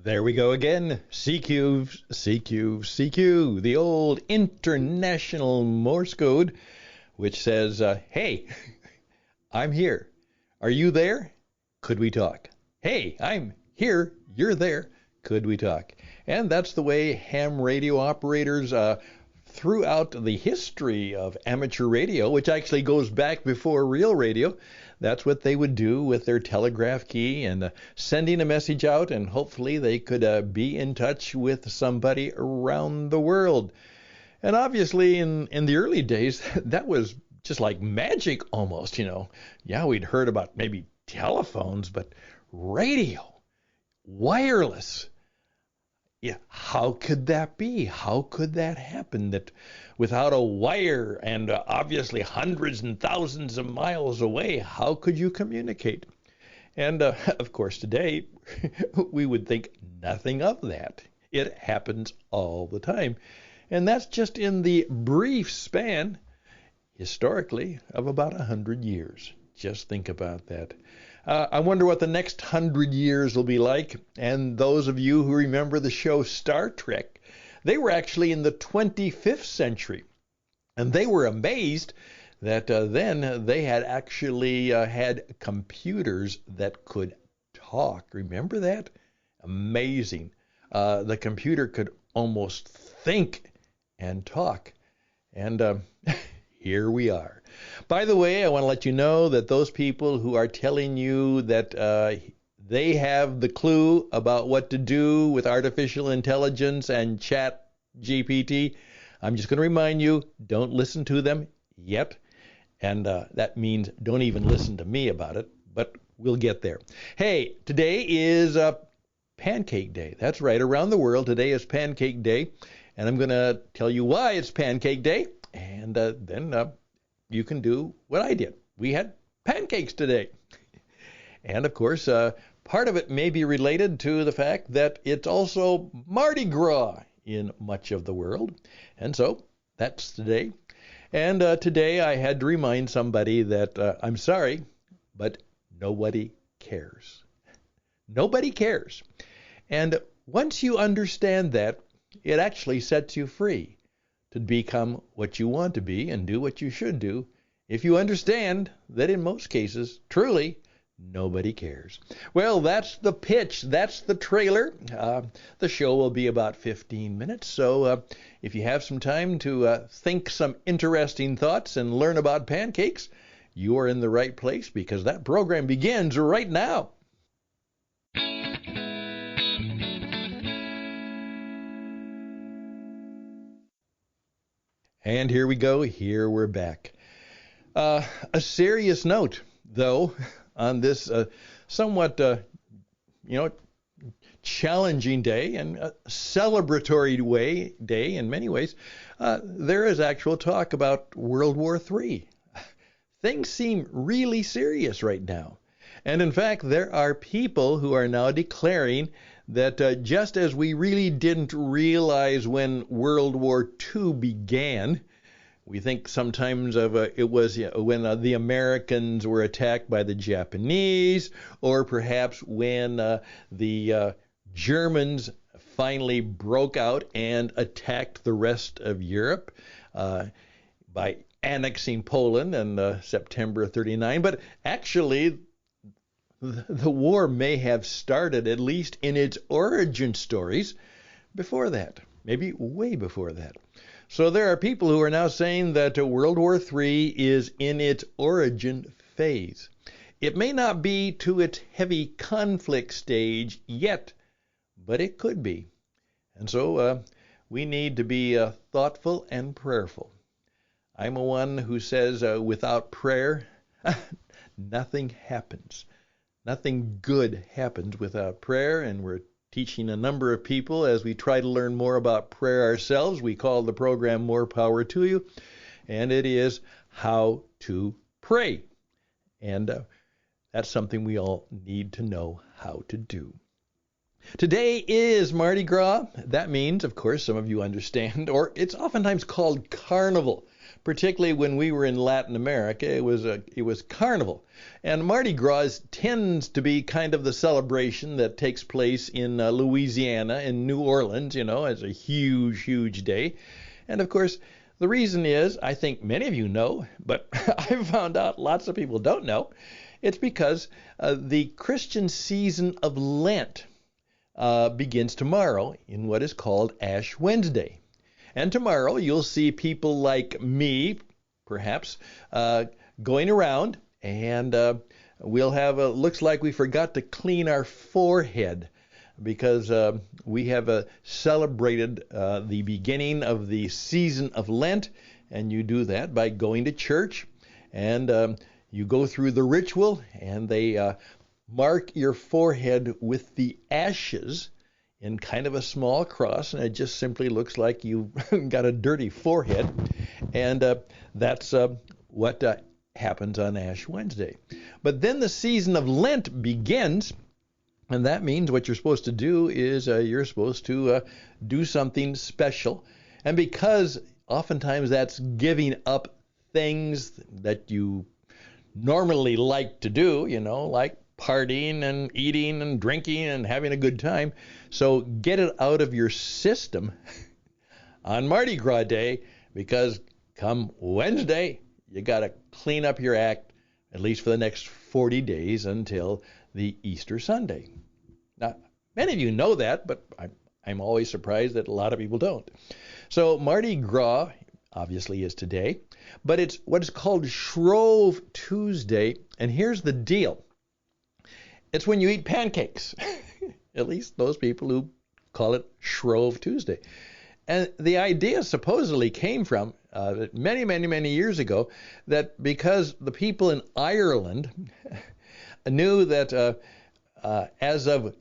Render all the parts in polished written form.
There we go again. CQ, CQ, CQ, the old international Morse code, which says, hey, I'm here. Are you there? Could we talk? Hey, I'm here. You're there. Could we talk? And that's the way ham radio operators throughout the history of amateur radio, which actually goes back before real radio, that's what they would do with their telegraph key and sending a message out, and hopefully they could be in touch with somebody around the world. And obviously in the early days, that was just like magic almost, Yeah, we'd heard about maybe telephones, but radio, wireless. Yeah, how could that be? How could that happen that without a wire and obviously hundreds and thousands of miles away, how could you communicate? And of course, today we would think nothing of that. It happens all the time. And that's just in the brief span, historically, of about 100 years. Just think about that. I wonder what the next 100 years will be like. And those of you who remember the show Star Trek, they were actually in the 25th century. And they were amazed that then they had actually had computers that could talk. Remember that? Amazing. The computer could almost think and talk. And here we are. By the way, I want to let you know that those people who are telling you that they have the clue about what to do with artificial intelligence and chat GPT, I'm just going to remind you, don't listen to them yet. And that means don't even listen to me about it, but we'll get there. Hey, today is Pancake Day. That's right. Around the world, today is Pancake Day. And I'm going to tell you why it's Pancake Day. And then you can do what I did. We had pancakes today. And of course, part of it may be related to the fact that it's also Mardi Gras in much of the world. And so that's today. And today I had to remind somebody that I'm sorry, but nobody cares. Nobody cares. And once you understand that, it actually sets you free to become what you want to be and do what you should do if you understand that in most cases, truly, nobody cares. Well, that's the pitch. That's the trailer. The show will be about 15 minutes. So if you have some time to think some interesting thoughts and learn about pancakes, you are in the right place because that program begins right now. And here we go. Here we're back. A serious note, though, on this somewhat, challenging day and a celebratory day in many ways. There is actual talk about World War III. Things seem really serious right now. And in fact, there are people who are now declaring that just as we really didn't realize when World War II began, we think sometimes of it was when the Americans were attacked by the Japanese, or perhaps when the Germans finally broke out and attacked the rest of Europe by annexing Poland in September 39. But actually, the war may have started, at least in its origin stories, before that, maybe way before that. So there are people who are now saying that World War III is in its origin phase. It may not be to its heavy conflict stage yet, but it could be. And so we need to be thoughtful and prayerful. I'm a one who says without prayer, nothing happens. Nothing good happens without prayer, and we're teaching a number of people as we try to learn more about prayer ourselves. We call the program More Power to You, and it is how to pray. And that's something we all need to know how to do. Today is Mardi Gras. That means, of course, some of you understand, or it's oftentimes called Carnival. particularly when we were in Latin America. It was Carnival. And Mardi Gras tends to be kind of the celebration that takes place in Louisiana, in New Orleans, as a huge, huge day. And of course, the reason is, I think many of you know, but I've found out lots of people don't know. It's because the Christian season of Lent begins tomorrow in what is called Ash Wednesday. And tomorrow you'll see people like me, perhaps, going around, and we'll have looks like we forgot to clean our forehead, because we have celebrated the beginning of the season of Lent, and you do that by going to church, and you go through the ritual, and they mark your forehead with the ashes in kind of a small cross, and it just simply looks like you've got a dirty forehead, and that's what happens on Ash Wednesday. But then the season of Lent begins. And that means what you're supposed to do is you're supposed to do something special. And because oftentimes that's giving up things that you normally like to do, like partying and eating and drinking and having a good time. So get it out of your system on Mardi Gras Day, because come Wednesday, you got to clean up your act, at least for the next 40 days until the Easter Sunday. Now, many of you know that, but I'm always surprised that a lot of people don't. So Mardi Gras obviously is today, but it's what is called Shrove Tuesday, and here's the deal. It's when you eat pancakes, at least those people who call it Shrove Tuesday. And the idea supposedly came from many, many, many years ago, that because the people in Ireland knew that as of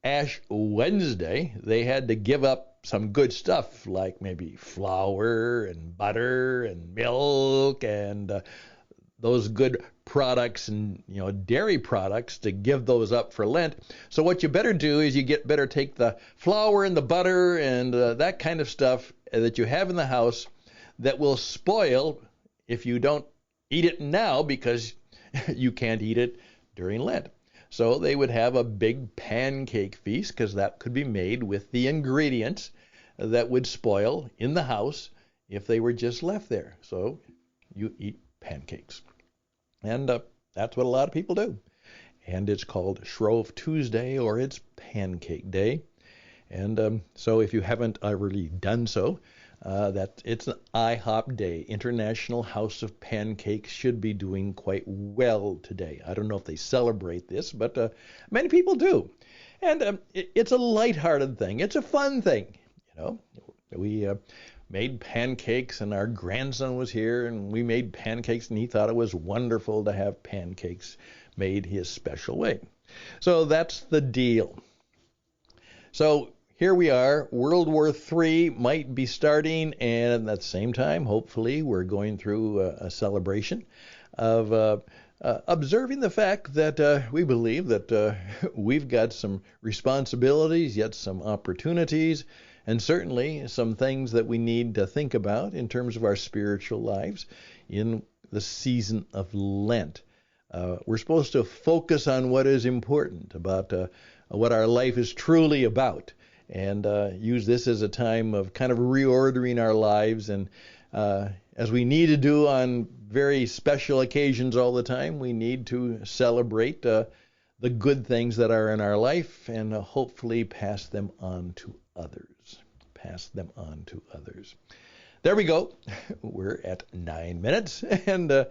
Ash Wednesday, they had to give up some good stuff, like maybe flour and butter and milk and those good products and dairy products, to give those up for Lent. So what you better do is better take the flour and the butter and that kind of stuff that you have in the house that will spoil if you don't eat it now, because you can't eat it during Lent. So they would have a big pancake feast, because that could be made with the ingredients that would spoil in the house if they were just left there. So you eat pancakes. And that's what a lot of people do. And it's called Shrove Tuesday, or it's Pancake Day. And so if you haven't already done so, it's an IHOP day. International House of Pancakes should be doing quite well today. I don't know if they celebrate this, but many people do. And it's a lighthearted thing. It's a fun thing. We made pancakes, and our grandson was here, and we made pancakes, and he thought it was wonderful to have pancakes made his special way. So that's the deal. So here we are. World War III might be starting, and at the same time, hopefully, we're going through a celebration of observing the fact that we believe that we've got some responsibilities, yet some opportunities, and certainly some things that we need to think about in terms of our spiritual lives in the season of Lent. We're supposed to focus on what is important, about what our life is truly about, and use this as a time of kind of reordering our lives. And as we need to do on very special occasions all the time, we need to celebrate the good things that are in our life, and hopefully pass them on to others. There we go. We're at 9 minutes, and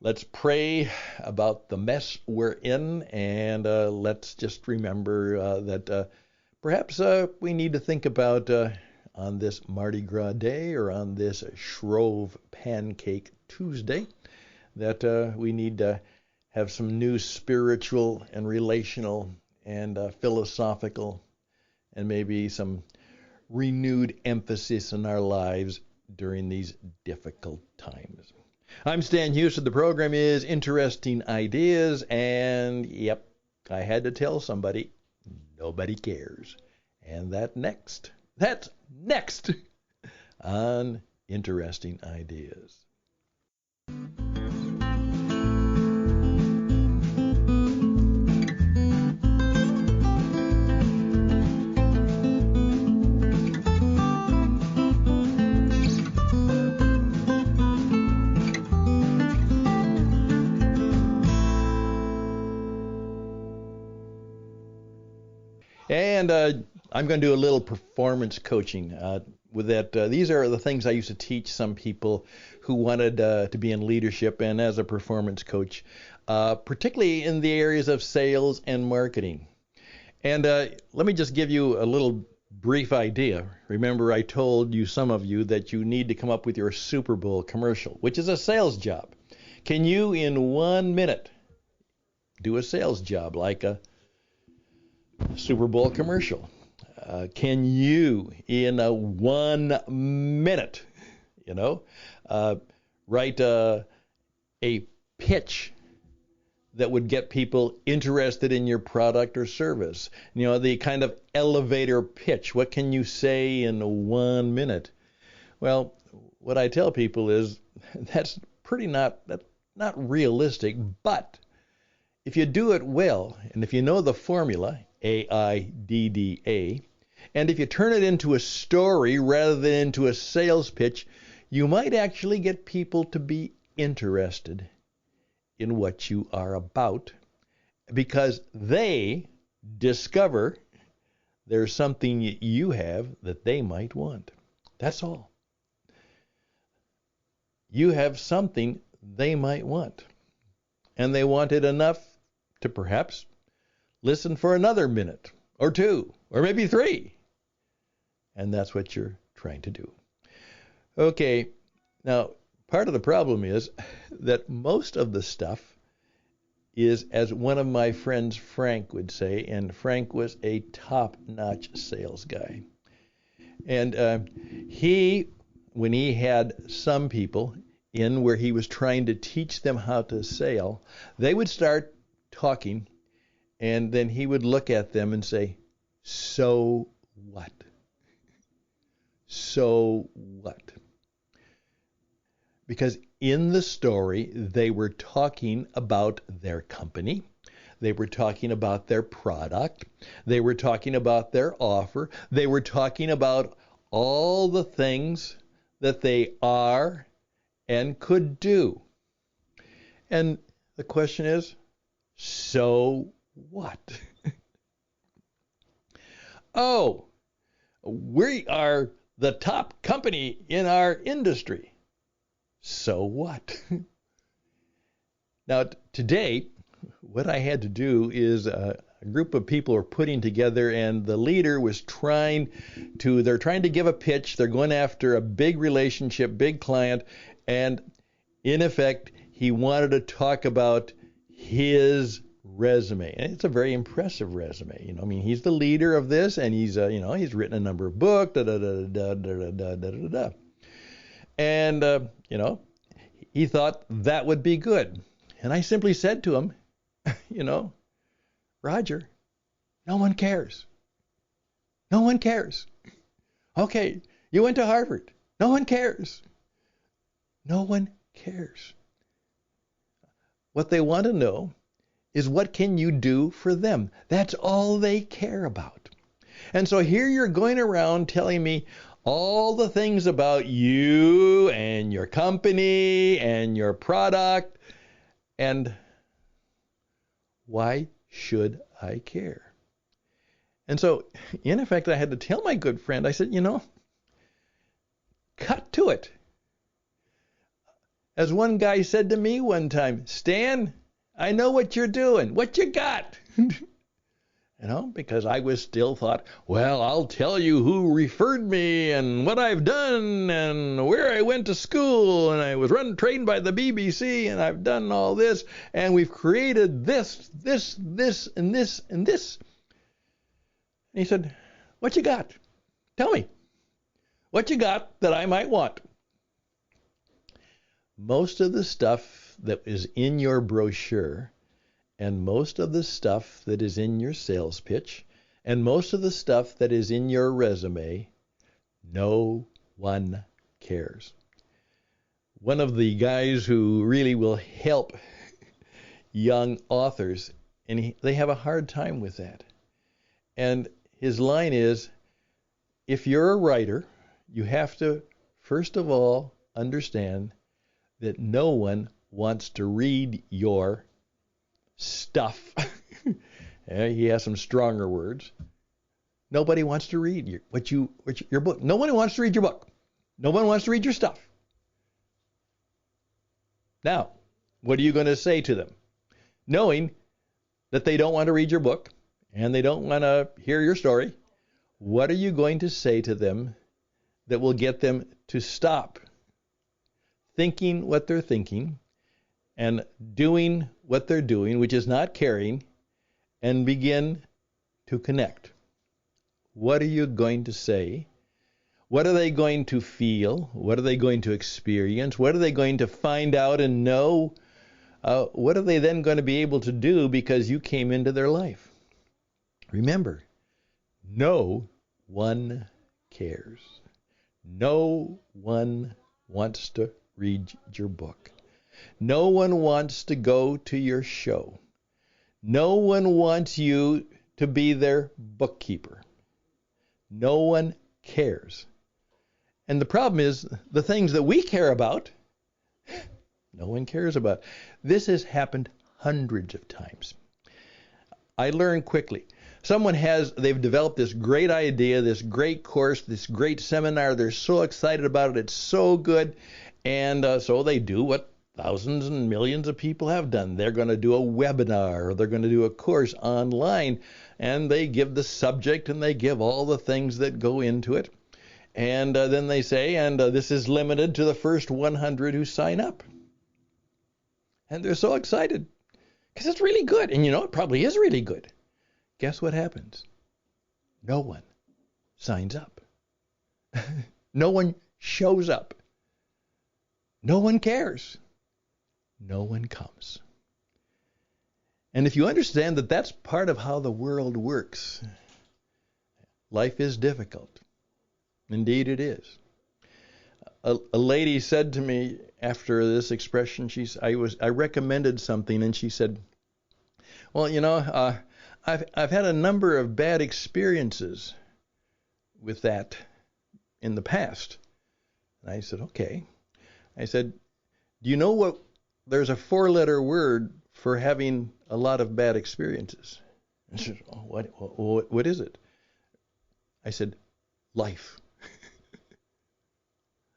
let's pray about the mess we're in, and let's just remember that perhaps we need to think about on this Mardi Gras Day, or on this Shrove Pancake Tuesday, that we need to have some new spiritual and relational and philosophical, and maybe some renewed emphasis in our lives during these difficult times. I'm Stan Houston. The program is Interesting Ideas, and yep, I had to tell somebody, nobody cares. And that's next on interesting ideas. And I'm going to do a little performance coaching with that. These are the things I used to teach some people who wanted to be in leadership and as a performance coach, particularly in the areas of sales and marketing. And let me just give you a little brief idea. Remember, I told you, some of you, that you need to come up with your Super Bowl commercial, which is a sales job. Can you, in 1 minute, do a sales job like a Super Bowl commercial? Can you, in 1 minute, write a pitch that would get people interested in your product or service? The kind of elevator pitch. What can you say in 1 minute? Well, what I tell people is that's not realistic, but if you do it well, and if you know the formula, AIDDA, and if you turn it into a story rather than into a sales pitch, you might actually get people to be interested in what you are about, because they discover there's something you have that they might want. That's all. You have something they might want, and they want it enough to perhaps listen for another minute or 2 or maybe 3. And that's what you're trying to do. Okay, now part of the problem is that most of the stuff is, as one of my friends, Frank, would say, and Frank was a top-notch sales guy. And when he had some people in where he was trying to teach them how to sell, they would start talking, and then he would look at them and say, "So what? So what?" Because in the story, they were talking about their company. They were talking about their product. They were talking about their offer. They were talking about all the things that they are and could do. And the question is, so what? Oh, we are the top company in our industry. So what? Now, today, what I had to do is a group of people were putting together, and the leader was they're trying to give a pitch. They're going after a big relationship, big client, and in effect, he wanted to talk about his resume. And it's a very impressive resume. He's the leader of this, and he's written a number of books, And, he thought that would be good. And I simply said to him, Roger, no one cares. No one cares. Okay, you went to Harvard. No one cares. No one cares. What they want to know is, what can you do for them? That's all they care about. And so here you're going around telling me all the things about you and your company and your product, and why should I care? And so, in effect, I had to tell my good friend, I said, cut to it. As one guy said to me one time, "Stan, I know what you're doing. What you got?" Because I was still thought, well, I'll tell you who referred me and what I've done and where I went to school, and I was trained by the BBC, and I've done all this, and we've created this, and this, and this. And he said, "What you got? Tell me. What you got that I might want?" Most of the stuff that is in your brochure, and most of the stuff that is in your sales pitch, and most of the stuff that is in your resume, no one cares. One of the guys who really will help young authors, and they have a hard time with that. And his line is, if you're a writer, you have to, first of all, understand that no one wants to read your stuff. He has some stronger words. Nobody wants to read your book. No one wants to read your book. No one wants to read your stuff. Now, what are you going to say to them? Knowing that they don't want to read your book and they don't want to hear your story, what are you going to say to them that will get them to stop thinking what they're thinking and doing what they're doing, which is not caring, and begin to connect? What are you going to say? What are they going to feel? What are they going to experience? What are they going to find out and know? What are they then going to be able to do because you came into their life? Remember, no one cares. No one wants to read your book. No one wants to go to your show. No one wants you to be their bookkeeper. No one cares. And the problem is, the things that we care about, no one cares about. This has happened hundreds of times. I learned quickly. They've developed this great idea, this great course, this great seminar. They're so excited about it. It's so good. And so they do what thousands and millions of people have done. They're going to do a webinar, or they're going to do a course online, and they give the subject and they give all the things that go into it. And then they say, this is limited to the first 100 who sign up. And they're so excited because it's really good. And it probably is really good. Guess what happens? No one signs up. No one shows up. No one cares. No one comes. And if you understand that that's part of how the world works, life is difficult. Indeed it is. A lady said to me after this expression, I recommended something, and she said, well, I've had a number of bad experiences with that in the past. And I said, okay. I said, do you know what? There's a 4-letter word for having a lot of bad experiences. And she said, oh, what is it? I said, life.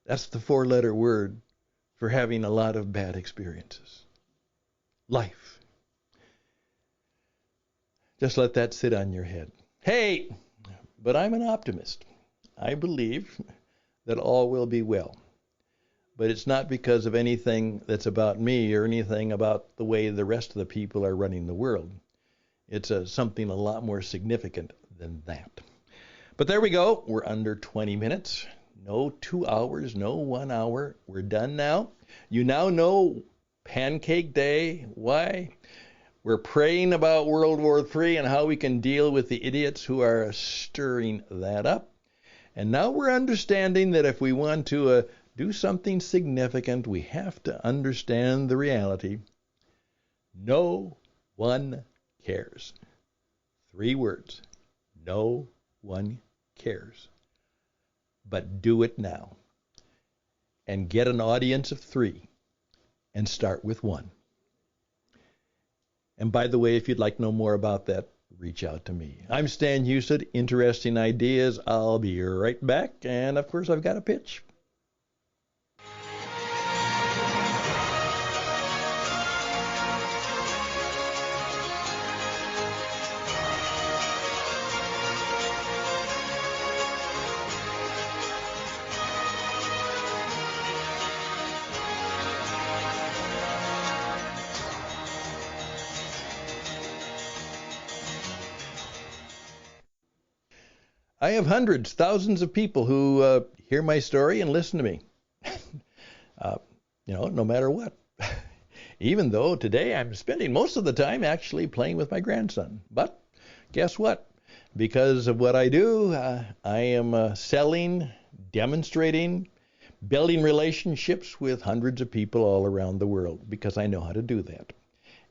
That's the 4-letter word for having a lot of bad experiences. Life. Just let that sit on your head. Hey, but I'm an optimist. I believe that all will be well. But it's not because of anything that's about me or anything about the way the rest of the people are running the world. It's something a lot more significant than that. But there we go. We're under 20 minutes. No 2 hours, no 1 hour. We're done now. You now know Pancake Day. Why? We're praying about World War III and how we can deal with the idiots who are stirring that up. And now we're understanding that if we want to do something significant, we have to understand the reality. No one cares. 3 words. No one cares. But do it now. And get an audience of 3. And start with 1. And by the way, if you'd like to know more about that, reach out to me. I'm Stan Husted. Interesting ideas. I'll be right back. And of course, I've got a pitch. I have hundreds, thousands of people who hear my story and listen to me, no matter what. Even though today I'm spending most of the time actually playing with my grandson. But guess what? Because of what I do, I am selling, demonstrating building relationships with hundreds of people all around the world, because I know how to do that.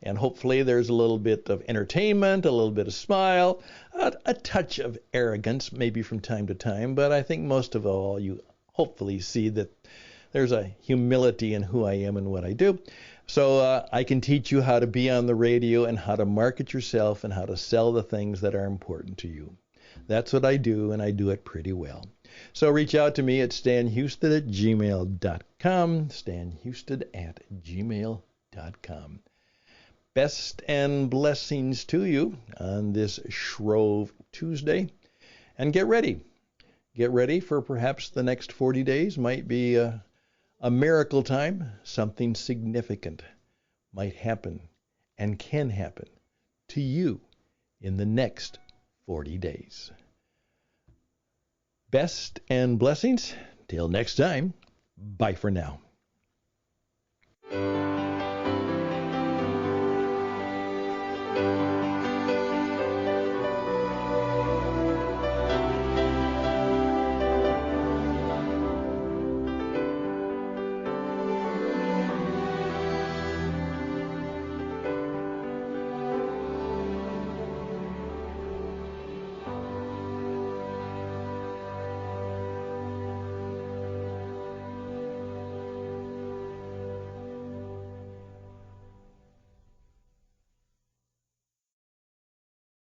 And hopefully there's a little bit of entertainment, a little bit of smile, a touch of arrogance maybe from time to time, but I think most of all you hopefully see that there's a humility in who I am and what I do. So I can teach you how to be on the radio and how to market yourself and how to sell the things that are important to you. That's what I do, and I do it pretty well. So reach out to me at stanhouston@gmail.com, stanhouston@gmail.com. Best and blessings to you on this Shrove Tuesday. And get ready. Get ready for perhaps the next 40 days might be a miracle time. Something significant might happen and can happen to you in the next 40 days. Best and blessings. Till next time. Bye for now.